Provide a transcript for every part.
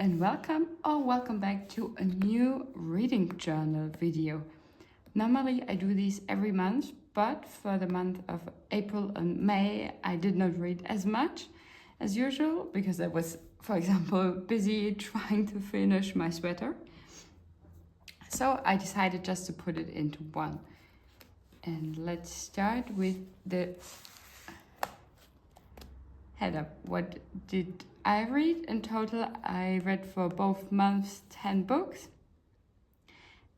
and welcome or welcome back to a new reading journal video. Normally I do these every month, but for the month of April and May I did not read as much as usual because I was, for example, busy trying to finish my sweater. So I decided just to put it into one. And let's start with the head up. What did I read? In total, I read for both months 10 books.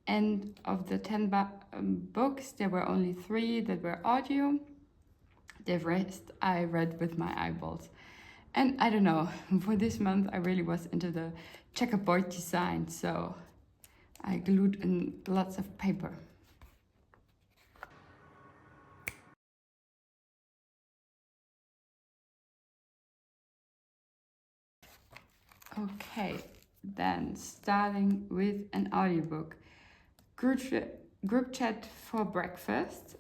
And of the 10 books, there were only 3 that were audio. The rest I read with my eyeballs. And I don't know, for this month I really was into the checkerboard design, so I glued in lots of paper. Okay, then starting with an audiobook. Group Chat for Breakfast.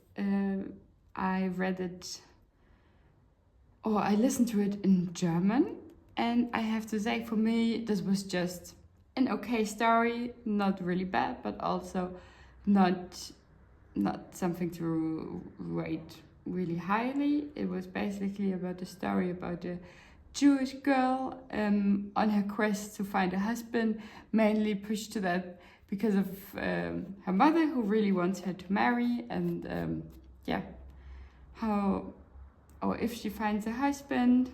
I read it, or I listened to it in German, and I have to say, for me, this was just an okay story, not really bad, but also not something to rate really highly. It was basically about a story about a Jewish girl on her quest to find a husband, mainly pushed to that because of her mother, who really wants her to marry, and how, or if she finds a husband,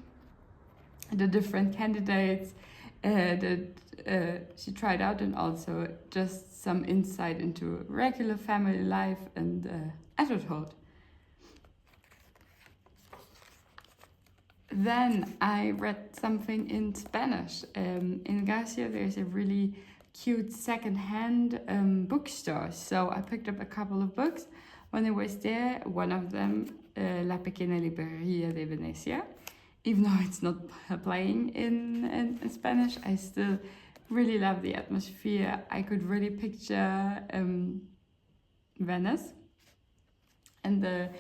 the different candidates that she tried out, and also just some insight into regular family life and adulthood. Then I read something in Spanish. In Garcia, there's a really cute second-hand bookstore. So I picked up a couple of books when I was there. One of them, La Pequeña Librería de Venecia. Even though it's not playing in Spanish, I still really love the atmosphere. I could really picture Venice. And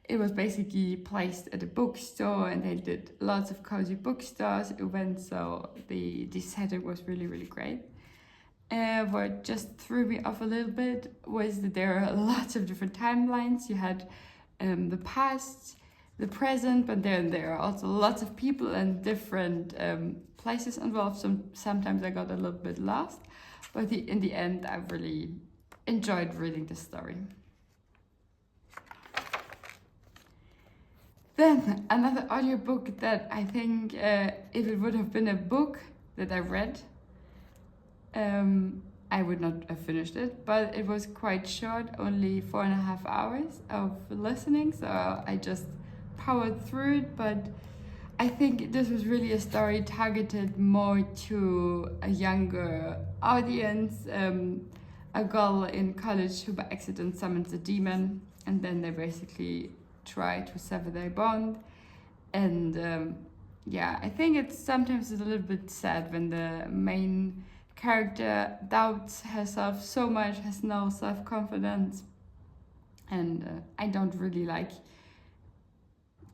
it was basically placed at a bookstore, and they did lots of cozy bookstores events, so the setting was really, really great. What just threw me off a little bit was that there are lots of different timelines. You had the past, the present, but then there are also lots of people and different places involved. Sometimes I got a little bit lost, but in the end I really enjoyed reading the story. Then another audiobook that I think if it would have been a book that I read, I would not have finished it, but it was quite short, only 4.5 hours of listening, so I just powered through it. But I think this was really a story targeted more to a younger audience. A girl in college who by accident summons a demon, and then they basically try to sever their bond. And I think it's sometimes a little bit sad when the main character doubts herself so much, has no self-confidence, and I don't really like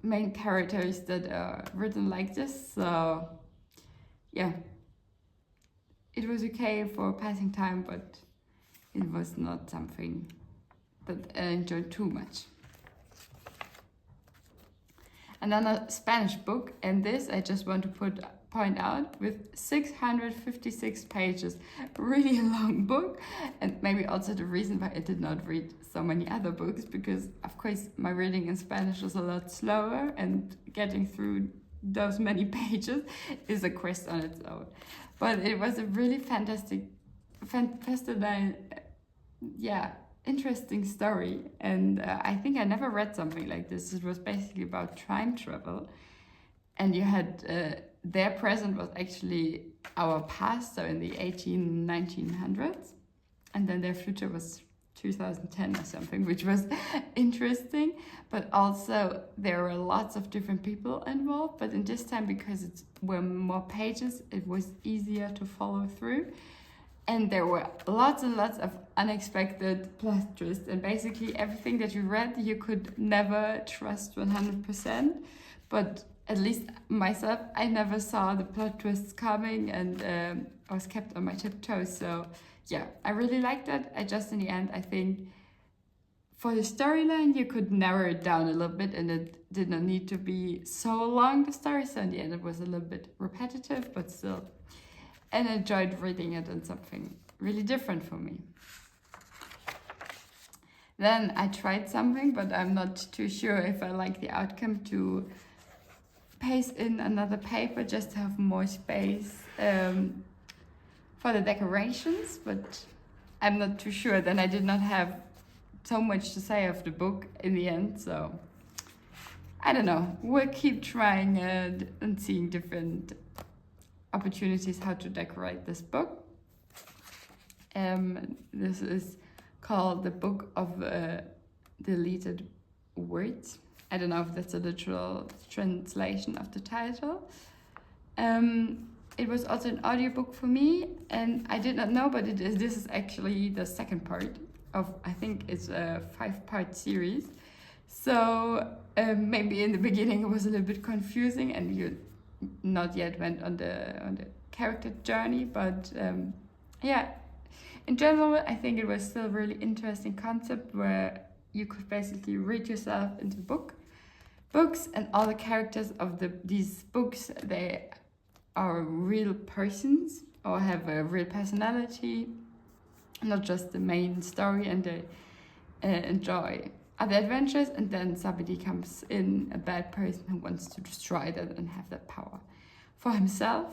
main characters that are written like this. So yeah, it was okay for passing time, but it was not something that I enjoyed too much. Another Spanish book, and this I just want to point out, with 656 pages, really a long book, and maybe also the reason why I did not read so many other books, because of course my reading in Spanish is a lot slower, and getting through those many pages is a quest on its own. But it was a really fantastic, interesting story, and I think I never read something like this. It was basically about time travel, and you had their present was actually our past, so in the 1900s, and then their future was 2010 or something, which was interesting. But also there were lots of different people involved, but in this time, because it were more pages, it was easier to follow through. And there were lots and lots of unexpected plot twists, and basically everything that you read you could never trust 100%. But at least myself, I never saw the plot twists coming, and I was kept on my tiptoes. So yeah, I really liked that. I just, in the end, I think for the storyline, you could narrow it down a little bit, and it did not need to be so long, the story. So in the end, it was a little bit repetitive, but still, and I enjoyed reading it, and something really different for me. Then I tried something, but I'm not too sure if I like the outcome, to paste in another paper just to have more space for the decorations, but I'm not too sure. Then I did not have so much to say of the book in the end, so I don't know. We'll keep trying and seeing different opportunities how to decorate this book. This is called the Book of Deleted Words. I don't know if that's a literal translation of the title. It was also an audiobook for me, and I did not know, but this is actually the second part of, I think it's a 5-part series. So maybe in the beginning it was a little bit confusing, and you not yet went on the character journey, but yeah, in general, I think it was still a really interesting concept where you could basically read yourself into books, and all the characters of these books, they are real persons or have a real personality, not just the main story, and they enjoy other adventures, and then somebody comes in, a bad person who wants to destroy that and have that power for himself.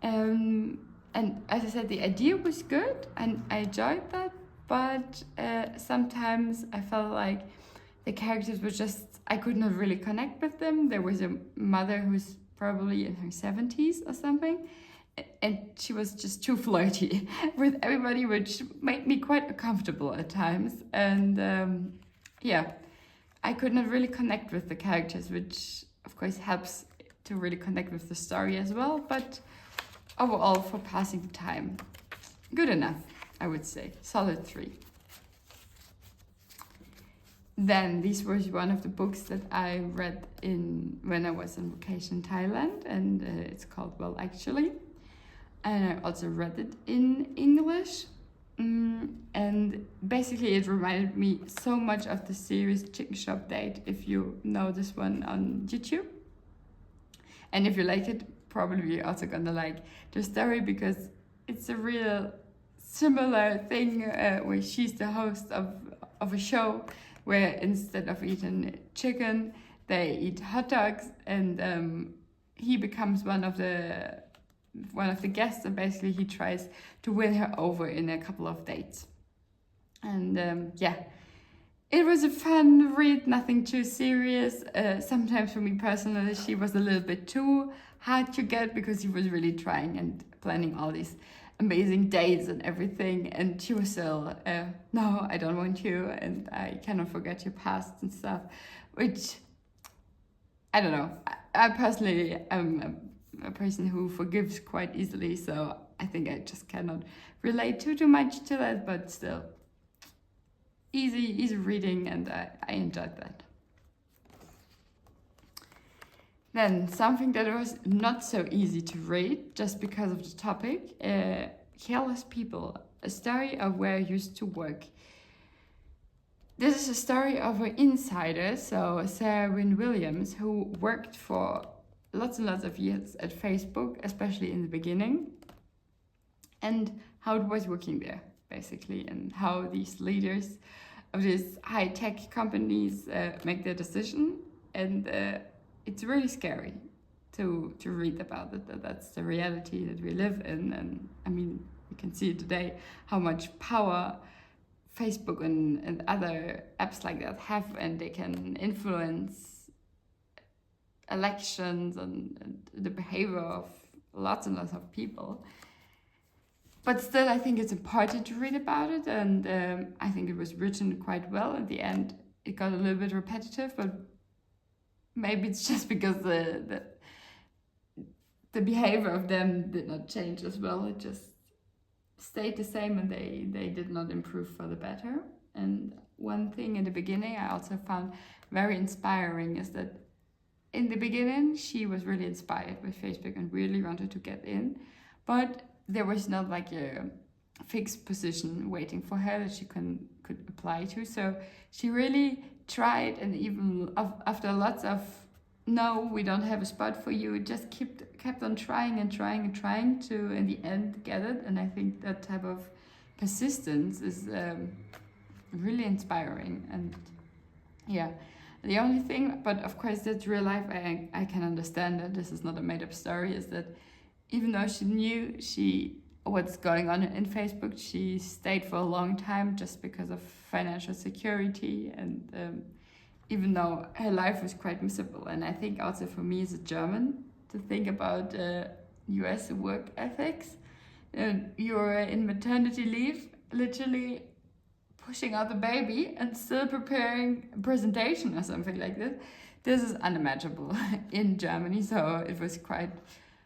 And as I said, the idea was good and I enjoyed that, but sometimes I felt like the characters were just, I could not really connect with them. There was a mother who's probably in her 70s or something, and she was just too flirty with everybody, which made me quite uncomfortable at times. And yeah, I could not really connect with the characters, which of course helps to really connect with the story as well. But overall, for passing time, good enough, I would say. Solid 3. Then this was one of the books that I read when I was on vacation in Thailand, and it's called Well Actually. And I also read it in English. And basically it reminded me so much of the series Chicken Shop Date, if you know this one on YouTube. And if you like it, probably you're also gonna like the story, because it's a real similar thing where she's the host of a show where instead of eating chicken, they eat hot dogs, and he becomes one of the guests, and basically he tries to win her over in a couple of dates. And yeah, it was a fun read, nothing too serious. Sometimes for me personally, she was a little bit too hard to get, because he was really trying and planning all these amazing dates and everything, and she was still, no, I don't want you, and I cannot forget your past and stuff, which, I don't know. I personally am a person who forgives quite easily, so I think I just cannot relate too much to that, but still, easy reading, and I enjoyed that. Then something that was not so easy to read, just because of the topic, Careless People, a story of where I used to work. This is a story of an insider, so Sarah Wynne Williams, who worked for lots and lots of years at Facebook, especially in the beginning, and how it was working there, basically, and how these leaders of these high-tech companies make their decision. And it's really scary to read about it. That's the reality that we live in. And I mean, we can see today how much power Facebook and other apps like that have, and they can influence elections and the behavior of lots and lots of people. But still, I think it's important to read about it, and I think it was written quite well. At the end, it got a little bit repetitive, but maybe it's just because the behavior of them did not change as well. It just stayed the same, and they did not improve for the better. And one thing in the beginning I also found very inspiring is that in the beginning, she was really inspired with Facebook and really wanted to get in, but there was not like a fixed position waiting for her that she could apply to. So she really tried, and even after lots of no, we don't have a spot for you, just kept on trying and trying and trying to in the end get it. And I think that type of persistence is really inspiring. And yeah, the only thing, but of course that's real life, I can understand that this is not a made-up story, is that even though she knew what's going on in Facebook, she stayed for a long time just because of financial security, and even though her life was quite miserable. And I think also for me as a German, to think about US work ethics, you're in maternity leave, literally pushing out the baby and still preparing a presentation or something like this. This is unimaginable in Germany, so it was quite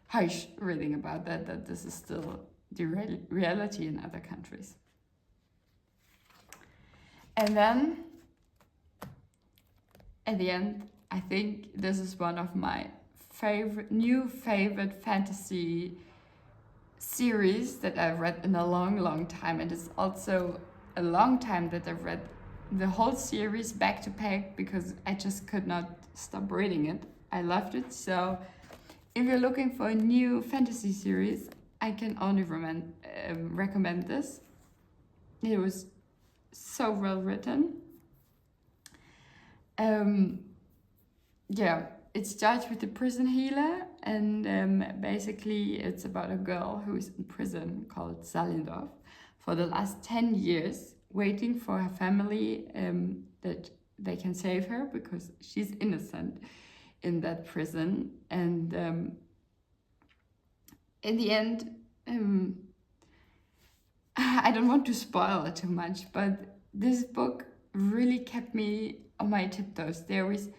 harsh reading about that this is still the reality in other countries. And then at the end, I think this is one of my new favorite fantasy series that I've read in a long time, and it's also a long time that I've read the whole series back to back because I just could not stop reading it. I loved it. So if you're looking for a new fantasy series, I can only recommend this. It was so well written. Yeah, it starts with the prison healer, and basically it's about a girl who is in prison called Salindorf for the last 10 years, waiting for her family that they can save her because she's innocent in that prison. And in the end, I don't want to spoil it too much, but this book really kept me on my tiptoes. There was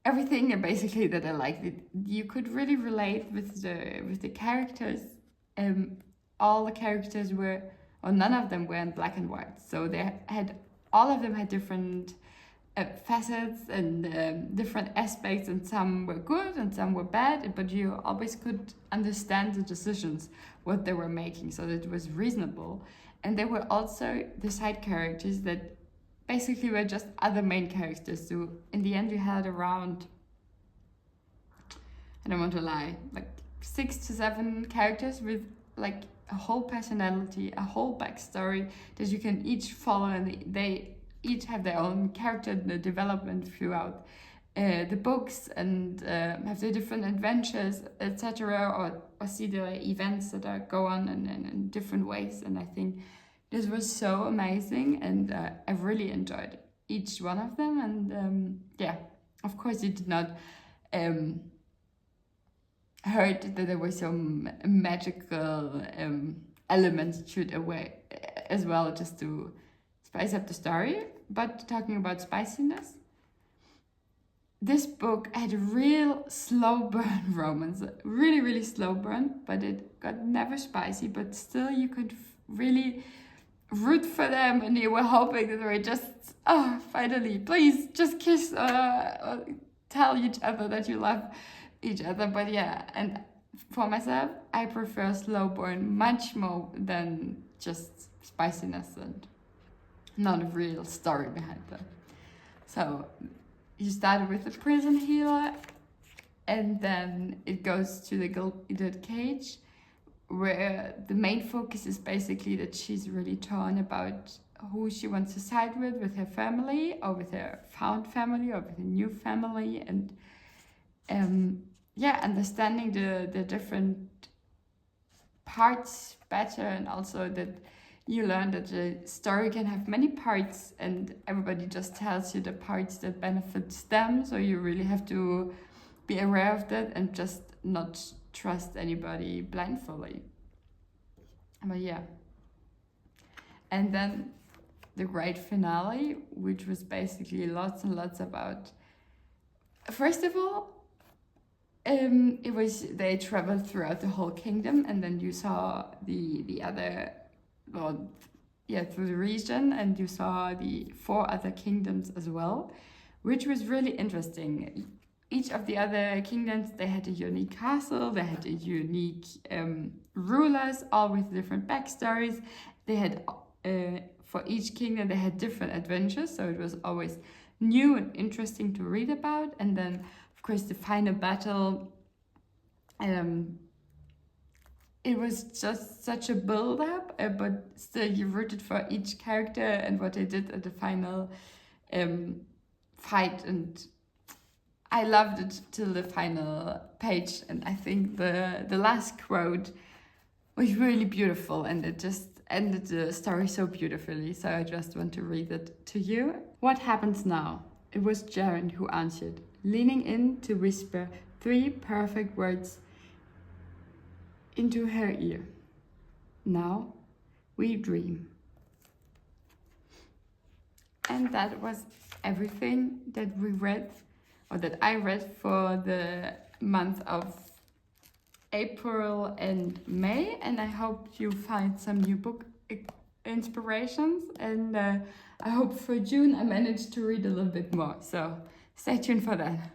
everything basically that I liked. You could really relate with the characters. All the characters were, or none of them were in black and white. So all of them had different facets and different aspects, and some were good and some were bad, but you always could understand the decisions, what they were making, so that it was reasonable. And there were also the side characters that basically were just other main characters. So in the end you had around, I don't want to lie, like 6 to 7 characters with like a whole personality, a whole backstory that you can each follow, and they each have their own character development throughout the books, and have their different adventures, etc., or see the events that go on in different ways. And I think this was so amazing, and I really enjoyed each one of them. And yeah, of course it did not hurt that there were some magical elements to it away as well, just to spice up the story. But talking about spiciness, this book had a real slow burn romance, really slow burn, but it got never spicy, but still you could really root for them, and you were hoping that they were just, finally, please just kiss, or tell each other that you love each other. But yeah, and for myself, I prefer slow burn much more than just spiciness and not a real story behind them. So you started with the prison healer, and then it goes to the gilded cage, where the main focus is basically that she's really torn about who she wants to side with her family, or with her found family, or with a new family. And understanding the different parts better, and also that you learn that the story can have many parts, and everybody just tells you the parts that benefits them. So you really have to be aware of that and just not trust anybody blindly. But yeah. And then the great finale, which was basically lots and lots about, first of all, they traveled throughout the whole kingdom, and then you saw the other, through the region, and you saw the 4 other kingdoms as well, which was really interesting. each of the other kingdoms, they had a unique castle, they had a unique rulers, all with different backstories. They had, for each kingdom, they had different adventures, so it was always new and interesting to read about. And then, of course, the final battle, it was just such a build-up, but still you rooted for each character and what they did at the final fight, and I loved it till the final page. And I think the last quote was really beautiful, and it just ended the story so beautifully. So I just want to read it to you. What happens now? It was Jaren who answered, leaning in to whisper 3 perfect words into her ear. Now we dream. And that was everything that we read, or that I read, for the month of April and May. And I hope you find some new book inspirations. And I hope for June I managed to read a little bit more. So stay tuned for that.